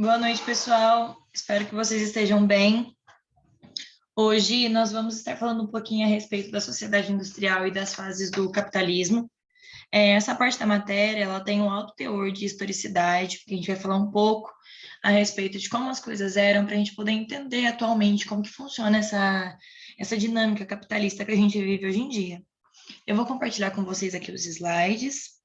Boa noite, pessoal. Espero que vocês estejam bem. Hoje nós vamos estar falando um pouquinho a respeito da sociedade industrial e das fases do capitalismo. Essa parte da matéria, ela tem um alto teor de historicidade, porque a gente vai falar um pouco a respeito de como as coisas eram, para a gente poder entender atualmente como que funciona essa dinâmica capitalista que a gente vive hoje em dia. Eu vou compartilhar com vocês aqui os slides.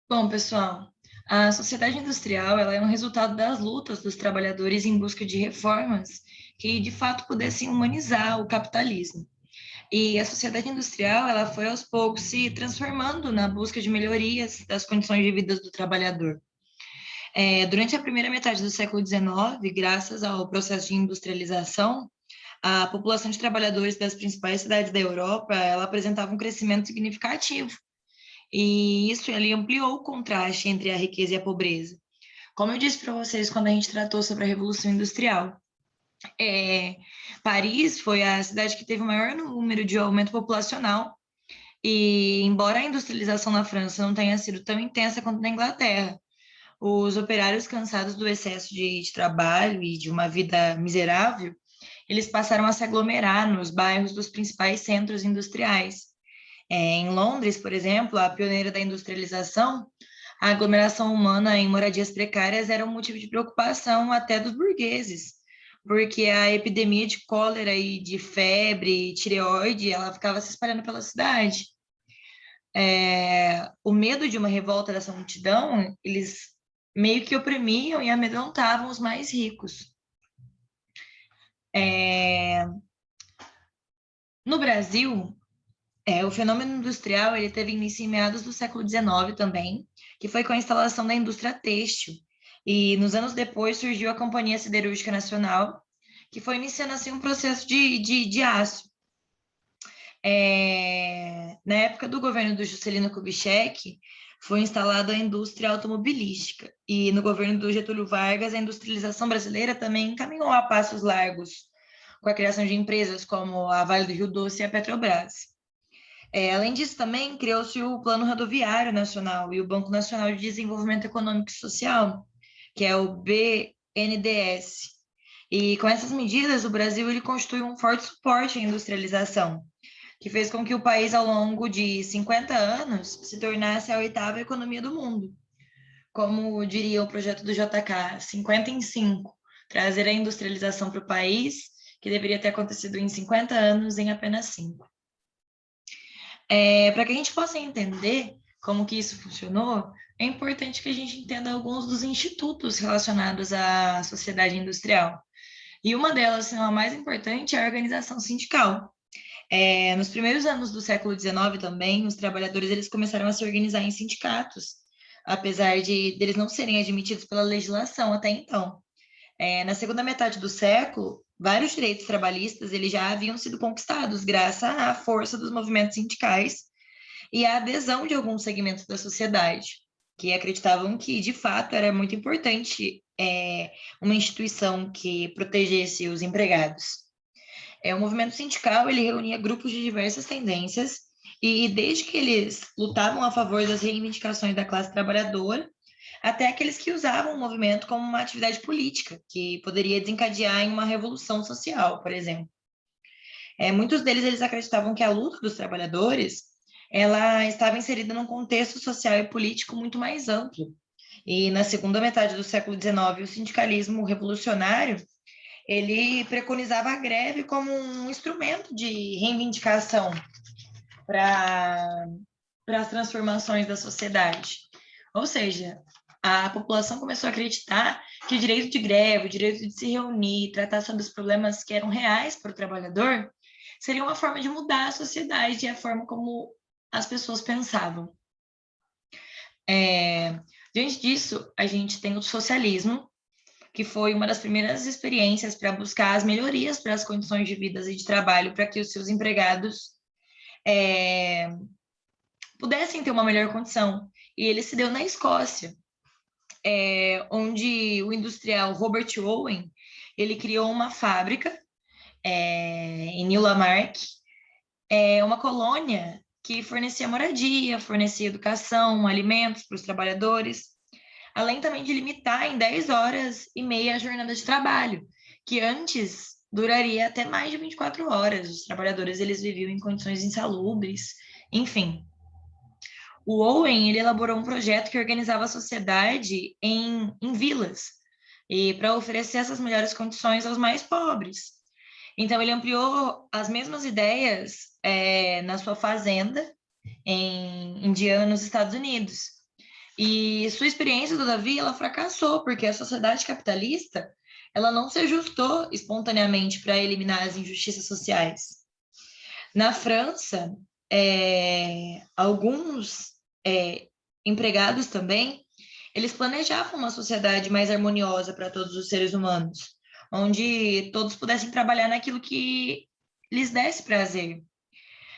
Bom, pessoal, a sociedade industrial ela é um resultado das lutas dos trabalhadores em busca de reformas que, de fato, pudessem humanizar o capitalismo. E a sociedade industrial ela foi, aos poucos, se transformando na busca de melhorias das condições de vida do trabalhador. Durante a primeira metade do século XIX, graças ao processo de industrialização, a população de trabalhadores das principais cidades da Europa ela apresentava um crescimento significativo e isso ali ampliou o contraste entre a riqueza e a pobreza. Como eu disse para vocês quando a gente tratou sobre a Revolução Industrial, é, Paris foi a cidade que teve o maior número de aumento populacional, e embora a industrialização na França não tenha sido tão intensa quanto na Inglaterra, os operários cansados do excesso de trabalho e de uma vida miserável, eles passaram a se aglomerar nos bairros dos principais centros industriais. Em Londres, por exemplo, a pioneira da industrialização, a aglomeração humana em moradias precárias era um motivo de preocupação até dos burgueses, porque a epidemia de cólera e de febre e tireoide, ela ficava se espalhando pela cidade. O medo de uma revolta dessa multidão, eles meio que oprimiam e amedrontavam os mais ricos. No Brasil, o fenômeno industrial ele teve início em meados do século XIX também, que foi com a instalação da indústria têxtil. E nos anos depois surgiu a Companhia Siderúrgica Nacional, que foi iniciando assim um processo de aço. Na época do governo do Juscelino Kubitschek, foi instalada a indústria automobilística. E no governo do Getúlio Vargas, a industrialização brasileira também encaminhou a passos largos, com a criação de empresas como a Vale do Rio Doce e a Petrobras. Além disso, também criou-se o Plano Rodoviário Nacional e o Banco Nacional de Desenvolvimento Econômico e Social, que é o BNDES. E com essas medidas, o Brasil ele constitui um forte suporte à industrialização, que fez com que o país, ao longo de 50 anos, se tornasse a oitava economia do mundo. Como diria o projeto do JK, 50 em 5, trazer a industrialização para o país, que deveria ter acontecido em 50 anos, em apenas 5. Para que a gente possa entender como que isso funcionou, é importante que a gente entenda alguns dos institutos relacionados à sociedade industrial. E uma delas, se não a mais importante, é a organização sindical. Nos primeiros anos do século XIX também, os trabalhadores eles começaram a se organizar em sindicatos, apesar de deles não serem admitidos pela legislação até então. Na segunda metade do século, vários direitos trabalhistas eles já haviam sido conquistados graças à força dos movimentos sindicais e à adesão de alguns segmentos da sociedade, que acreditavam que, de fato, era muito importante uma instituição que protegesse os empregados. O movimento sindical ele reunia grupos de diversas tendências e desde que eles lutavam a favor das reivindicações da classe trabalhadora, até aqueles que usavam o movimento como uma atividade política, que poderia desencadear em uma revolução social, por exemplo. Muitos deles eles acreditavam que a luta dos trabalhadores ela estava inserida num contexto social e político muito mais amplo. E na segunda metade do século XIX, o sindicalismo revolucionário ele preconizava a greve como um instrumento de reivindicação para as transformações da sociedade. Ou seja, a população começou a acreditar que o direito de greve, o direito de se reunir, tratar sobre os problemas que eram reais para o trabalhador, seria uma forma de mudar a sociedade e a forma como as pessoas pensavam. Diante disso, a gente tem o socialismo, que foi uma das primeiras experiências para buscar as melhorias para as condições de vida e de trabalho para que os seus empregados pudessem ter uma melhor condição. E ele se deu na Escócia, onde o industrial Robert Owen, ele criou uma fábrica em Newlamark, uma colônia que fornecia moradia, fornecia educação, alimentos para os trabalhadores, além também de limitar em 10 horas e meia a jornada de trabalho, que antes duraria até mais de 24 horas. Os trabalhadores eles viviam em condições insalubres, enfim. O Owen ele elaborou um projeto que organizava a sociedade em vilas, e para oferecer essas melhores condições aos mais pobres. Então, ele ampliou as mesmas ideias na sua fazenda em Indiana, nos Estados Unidos. E sua experiência, todavia, ela fracassou, porque a sociedade capitalista ela não se ajustou espontaneamente para eliminar as injustiças sociais. Na França, alguns empregados também, eles planejavam uma sociedade mais harmoniosa para todos os seres humanos, onde todos pudessem trabalhar naquilo que lhes desse prazer.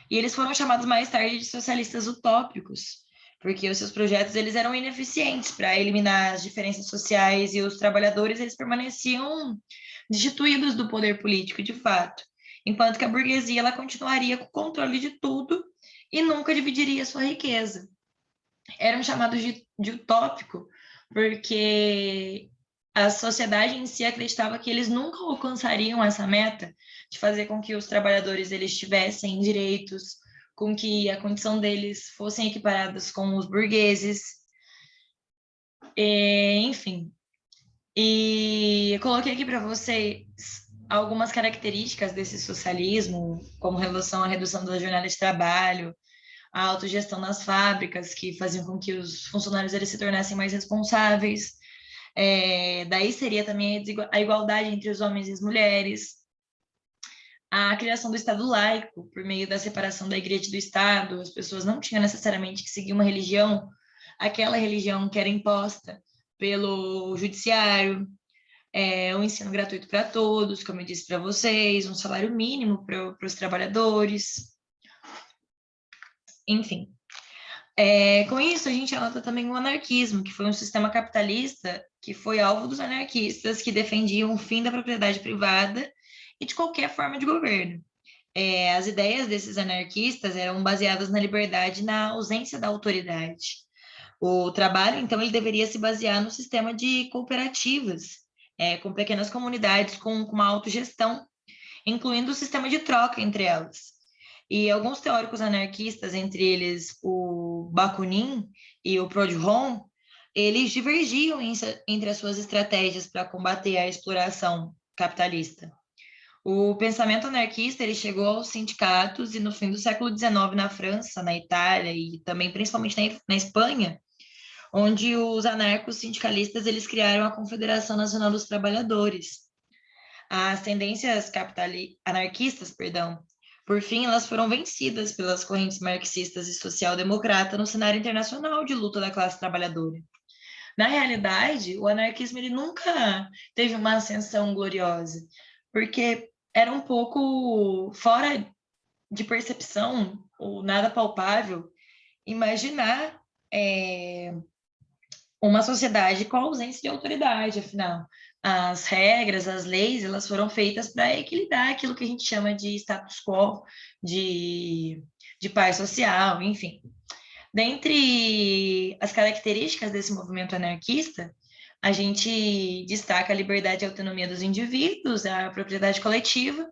E eles foram chamados mais tarde de socialistas utópicos, porque os seus projetos eles eram ineficientes para eliminar as diferenças sociais e os trabalhadores eles permaneciam destituídos do poder político de fato, enquanto que a burguesia ela continuaria com o controle de tudo e nunca dividiria sua riqueza. Eram chamados de utópico porque a sociedade em si acreditava que eles nunca alcançariam essa meta de fazer com que os trabalhadores eles tivessem direitos, com que a condição deles fossem equiparadas com os burgueses, enfim. E eu coloquei aqui para vocês algumas características desse socialismo, como relação à redução da jornada de trabalho, a autogestão nas fábricas, que faziam com que os funcionários eles se tornassem mais responsáveis. Daí seria também a igualdade entre os homens e as mulheres, a criação do Estado laico, por meio da separação da igreja do Estado. As pessoas não tinham necessariamente que seguir uma religião, aquela religião que era imposta pelo judiciário, o ensino gratuito para todos, como eu disse para vocês, um salário mínimo para os trabalhadores, enfim. Com isso, a gente anota também o anarquismo, que foi um sistema capitalista que foi alvo dos anarquistas que defendiam o fim da propriedade privada e de qualquer forma de governo. As ideias desses anarquistas eram baseadas na liberdade e na ausência da autoridade. O trabalho, então, ele deveria se basear no sistema de cooperativas, com pequenas comunidades com uma autogestão, incluindo o sistema de troca entre elas. E alguns teóricos anarquistas, entre eles o Bakunin e o Proudhon, eles divergiam entre as suas estratégias para combater a exploração capitalista. O pensamento anarquista ele chegou aos sindicatos e no fim do século XIX na França, na Itália e também principalmente na Espanha, onde os anarcos sindicalistas eles criaram a Confederação Nacional dos Trabalhadores. As tendências anarquistas, por fim, elas foram vencidas pelas correntes marxistas e social-democrata no cenário internacional de luta da classe trabalhadora. Na realidade, o anarquismo ele nunca teve uma ascensão gloriosa, porque era um pouco fora de percepção, ou nada palpável, imaginar uma sociedade com ausência de autoridade, afinal. As regras, as leis, elas foram feitas para equilibrar aquilo que a gente chama de status quo, de paz social, enfim. Dentre as características desse movimento anarquista, a gente destaca a liberdade e autonomia dos indivíduos, a propriedade coletiva,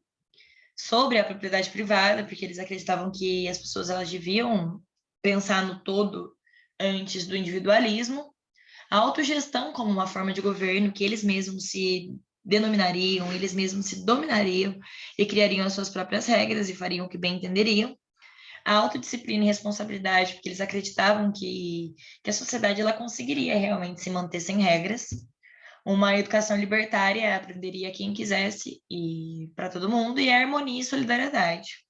sobre a propriedade privada, porque eles acreditavam que as pessoas elas deviam pensar no todo antes do individualismo, a autogestão como uma forma de governo que eles mesmos se denominariam, eles mesmos se dominariam e criariam as suas próprias regras e fariam o que bem entenderiam. A autodisciplina e responsabilidade, porque eles acreditavam que a sociedade ela conseguiria realmente se manter sem regras. Uma educação libertária aprenderia quem quisesse e para todo mundo, e a harmonia e solidariedade.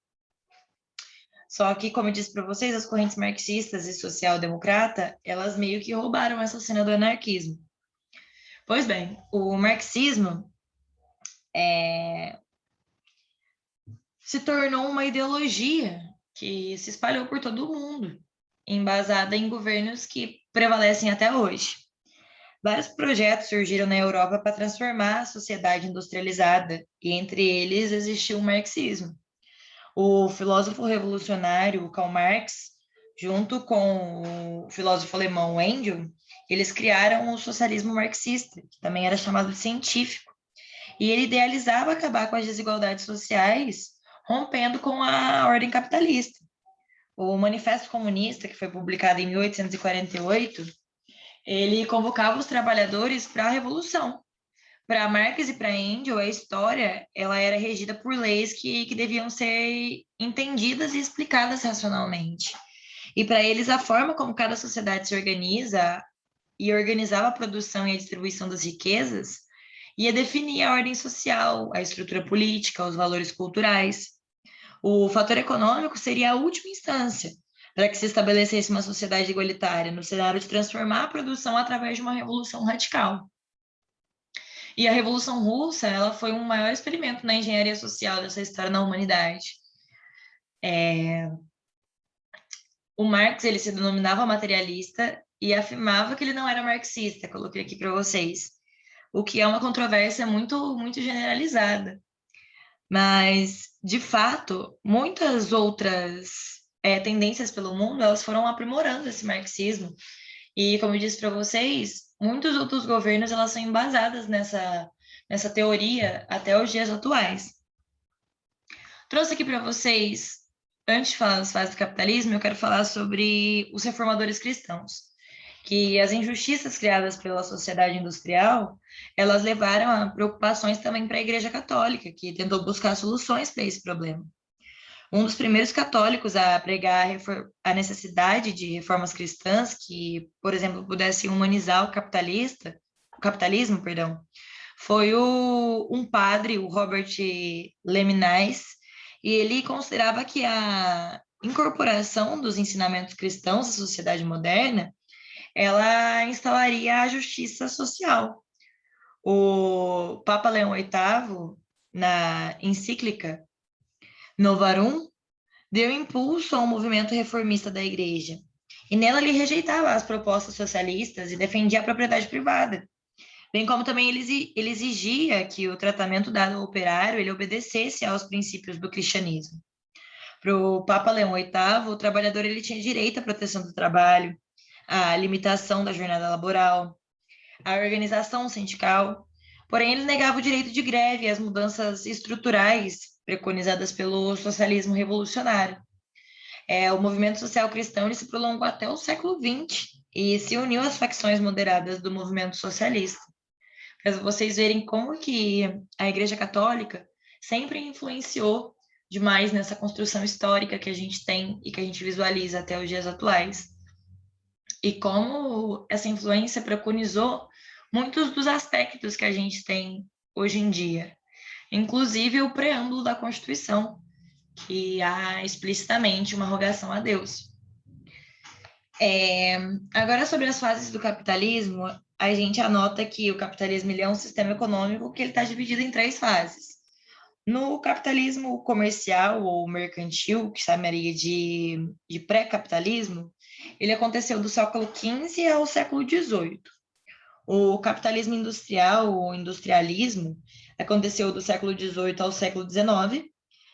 Só que, como eu disse para vocês, as correntes marxistas e social-democrata, elas meio que roubaram essa cena do anarquismo. Pois bem, o marxismo se tornou uma ideologia que se espalhou por todo o mundo, embasada em governos que prevalecem até hoje. Vários projetos surgiram na Europa para transformar a sociedade industrializada, e entre eles existiu o marxismo. O filósofo revolucionário Karl Marx, junto com o filósofo alemão Engels, eles criaram o socialismo marxista, que também era chamado de científico, e ele idealizava acabar com as desigualdades sociais, rompendo com a ordem capitalista. O Manifesto Comunista, que foi publicado em 1848, ele convocava os trabalhadores para a revolução. Para Marx e para Engels, a história ela era regida por leis que deviam ser entendidas e explicadas racionalmente. E para eles, a forma como cada sociedade se organiza e organizava a produção e a distribuição das riquezas ia definir a ordem social, a estrutura política, os valores culturais. O fator econômico seria a última instância para que se estabelecesse uma sociedade igualitária, no cenário de transformar a produção através de uma revolução radical. E a Revolução Russa, ela foi um maior experimento na engenharia social dessa história na humanidade. O Marx, ele se denominava materialista e afirmava que ele não era marxista, coloquei aqui para vocês, o que é uma controvérsia muito generalizada. Mas, de fato, muitas outras tendências pelo mundo, elas foram aprimorando esse marxismo. E, como eu disse para vocês, muitos outros governos, elas são embasadas nessa teoria até os dias atuais. Trouxe aqui para vocês, antes de falar das fases do capitalismo, eu quero falar sobre os reformadores cristãos, que as injustiças criadas pela sociedade industrial, elas levaram a preocupações também para a Igreja Católica, que tentou buscar soluções para esse problema. Um dos primeiros católicos a pregar a necessidade de reformas cristãs que, por exemplo, pudessem humanizar o capitalismo, perdão, foi um padre, o Robert Leminais, e ele considerava que a incorporação dos ensinamentos cristãos à sociedade moderna, ela instalaria a justiça social. O Papa Leão VIII, na encíclica Novarum, deu impulso ao movimento reformista da Igreja, e nela ele rejeitava as propostas socialistas e defendia a propriedade privada, bem como também ele exigia que o tratamento dado ao operário ele obedecesse aos princípios do cristianismo. Para o Papa Leão VIII, o trabalhador ele tinha direito à proteção do trabalho, à limitação da jornada laboral, à organização sindical, porém ele negava o direito de greve e as mudanças estruturais preconizadas pelo socialismo revolucionário. O movimento social cristão ele se prolongou até o século XX e se uniu às facções moderadas do movimento socialista. Para vocês verem como que a Igreja Católica sempre influenciou demais nessa construção histórica que a gente tem e que a gente visualiza até os dias atuais. E como essa influência preconizou muitos dos aspectos que a gente tem hoje em dia, inclusive o preâmbulo da Constituição, que há explicitamente uma rogação a Deus. Agora, sobre as fases do capitalismo, a gente anota que o capitalismo ele é um sistema econômico que ele está dividido em 3 fases. No capitalismo comercial ou mercantil, que chamaria de pré-capitalismo, ele aconteceu do século XV ao século XVIII. O capitalismo industrial ou industrialismo aconteceu do século XVIII ao século XIX,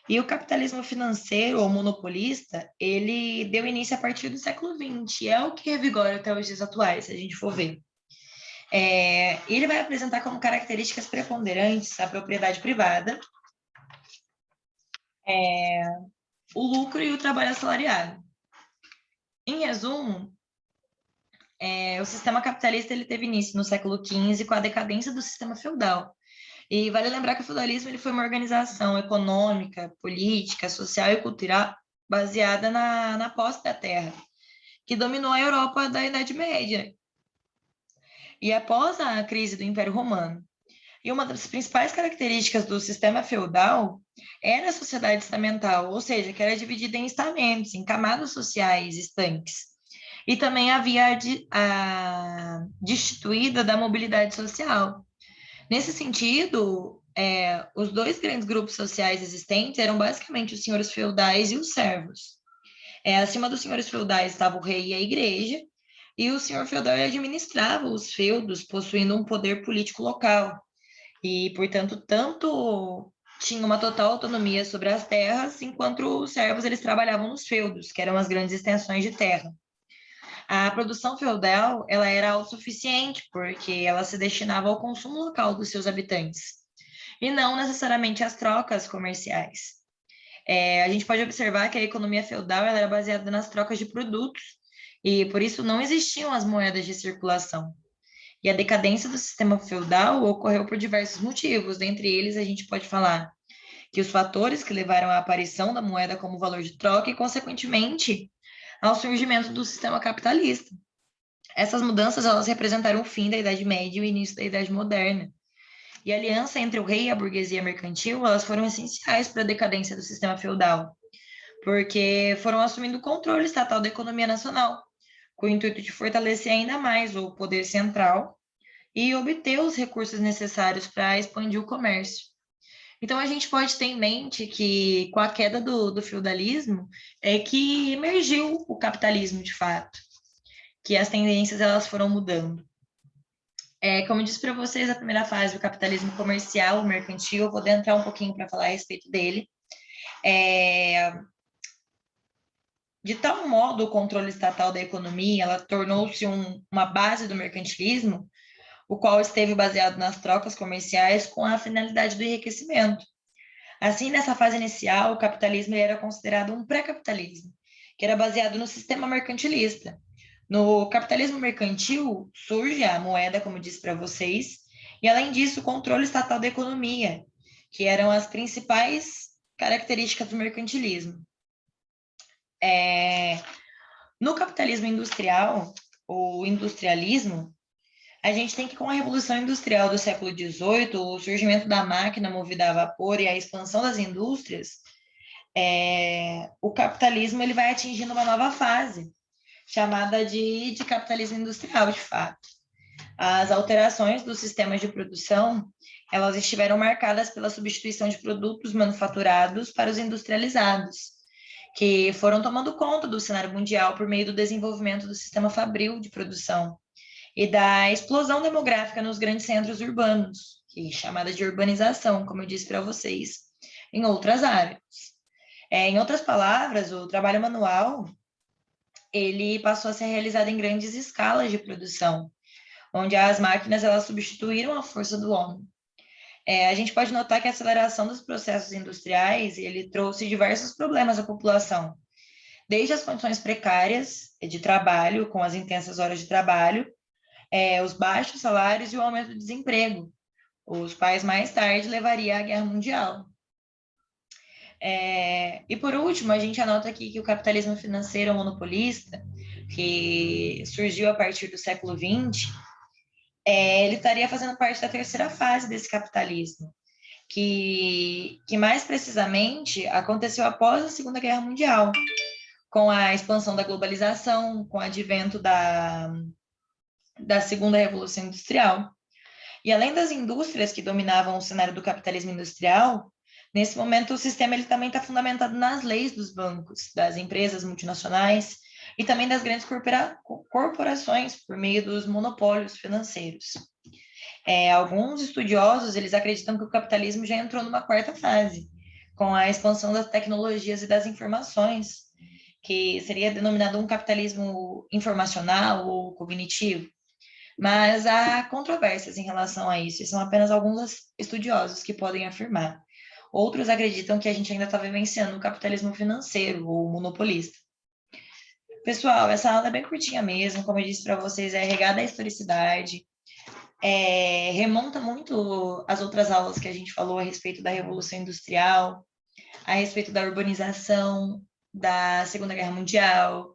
e o capitalismo financeiro ou monopolista, ele deu início a partir do século XX, é o que revigora até os dias atuais, se a gente for ver. Ele vai apresentar como características preponderantes a propriedade privada, o lucro e o trabalho assalariado. Em resumo, o sistema capitalista ele teve início no século XV com a decadência do sistema feudal. E vale lembrar que o feudalismo ele foi uma organização econômica, política, social e cultural baseada na posse da terra, que dominou a Europa da Idade Média. e após a crise do Império Romano. E uma das principais características do sistema feudal era a sociedade estamental, ou seja, que era dividida em estamentos, em camadas sociais estanques. E também havia a destituída da mobilidade social. Nesse sentido, os dois grandes grupos sociais existentes eram basicamente os senhores feudais e os servos. Acima dos senhores feudais estava o rei e a igreja, e o senhor feudal administrava os feudos, possuindo um poder político local. E, portanto, tanto tinha uma total autonomia sobre as terras, enquanto os servos eles trabalhavam nos feudos, que eram as grandes extensões de terra. A produção feudal ela era autossuficiente, porque ela se destinava ao consumo local dos seus habitantes, e não necessariamente às trocas comerciais. A gente pode observar que a economia feudal ela era baseada nas trocas de produtos, e por isso não existiam as moedas de circulação. E a decadência do sistema feudal ocorreu por diversos motivos. Dentre eles, a gente pode falar que os fatores que levaram à aparição da moeda como valor de troca e, consequentemente, ao surgimento do sistema capitalista. Essas mudanças elas representaram o fim da Idade Média e o início da Idade Moderna. E a aliança entre o rei e a burguesia mercantil, elas foram essenciais para a decadência do sistema feudal, porque foram assumindo o controle estatal da economia nacional, com o intuito de fortalecer ainda mais o poder central e obter os recursos necessários para expandir o comércio. Então, a gente pode ter em mente que, com a queda do feudalismo, é que emergiu o capitalismo de fato, que as tendências elas foram mudando. Como eu disse para vocês, a primeira fase do capitalismo comercial, mercantil, eu vou adentrar um pouquinho para falar a respeito dele. De tal modo, o controle estatal da economia, ela tornou-se uma base do mercantilismo, o qual esteve baseado nas trocas comerciais com a finalidade do enriquecimento. Assim, nessa fase inicial, o capitalismo era considerado um pré-capitalismo, que era baseado no sistema mercantilista. No capitalismo mercantil, surge a moeda, como disse para vocês, e além disso, o controle estatal da economia, que eram as principais características do mercantilismo. No capitalismo industrial, o industrialismo, a gente tem que, com a Revolução Industrial do século XVIII, o surgimento da máquina movida a vapor e a expansão das indústrias, o capitalismo ele vai atingindo uma nova fase, chamada de capitalismo industrial, de fato. As alterações dos sistemas de produção, elas estiveram marcadas pela substituição de produtos manufaturados para os industrializados, que foram tomando conta do cenário mundial por meio do desenvolvimento do sistema fabril de produção e da explosão demográfica nos grandes centros urbanos, que é chamada de urbanização, como eu disse para vocês, em outras áreas. Em outras palavras, o trabalho manual ele passou a ser realizado em grandes escalas de produção, onde as máquinas elas substituíram a força do homem. A gente pode notar que a aceleração dos processos industriais ele trouxe diversos problemas à população, desde as condições precárias de trabalho, com as intensas horas de trabalho, os baixos salários e o aumento do desemprego, os quais mais tarde levaria à Guerra Mundial. E por último, a gente anota aqui que o capitalismo financeiro monopolista, que surgiu a partir do século XX, ele estaria fazendo parte da terceira fase desse capitalismo, que mais precisamente aconteceu após a Segunda Guerra Mundial, com a expansão da globalização, com o advento da Segunda Revolução Industrial. E além das indústrias que dominavam o cenário do capitalismo industrial, nesse momento o sistema ele também está fundamentado nas leis dos bancos, das empresas multinacionais e também das grandes corporações por meio dos monopólios financeiros. Alguns estudiosos eles acreditam que o capitalismo já entrou numa quarta fase, com a expansão das tecnologias e das informações, que seria denominado um capitalismo informacional ou cognitivo. Mas há controvérsias em relação a isso, e são apenas alguns estudiosos que podem afirmar. Outros acreditam que a gente ainda está vivenciando o capitalismo financeiro ou monopolista. Pessoal, essa aula é bem curtinha mesmo, como eu disse para vocês, é regada à historicidade, remonta muito às outras aulas que a gente falou a respeito da Revolução Industrial, a respeito da urbanização, da Segunda Guerra Mundial,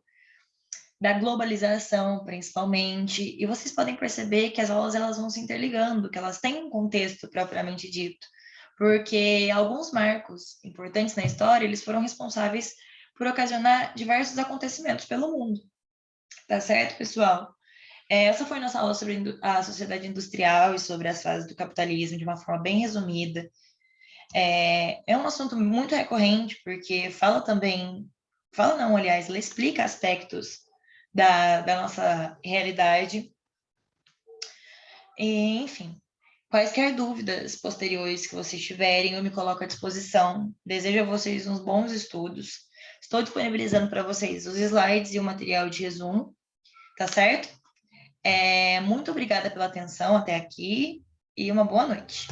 da globalização, principalmente, e vocês podem perceber que as aulas elas vão se interligando, que elas têm um contexto propriamente dito, porque alguns marcos importantes na história, eles foram responsáveis por ocasionar diversos acontecimentos pelo mundo. Tá certo, pessoal? Essa foi nossa aula sobre a sociedade industrial e sobre as fases do capitalismo, de uma forma bem resumida. É um assunto muito recorrente, porque fala também, fala não, aliás, ela explica aspectos da nossa realidade. E, enfim, quaisquer dúvidas posteriores que vocês tiverem, eu me coloco à disposição. Desejo a vocês uns bons estudos. Estou disponibilizando para vocês os slides e o material de resumo, tá certo? Muito obrigada pela atenção até aqui e uma boa noite.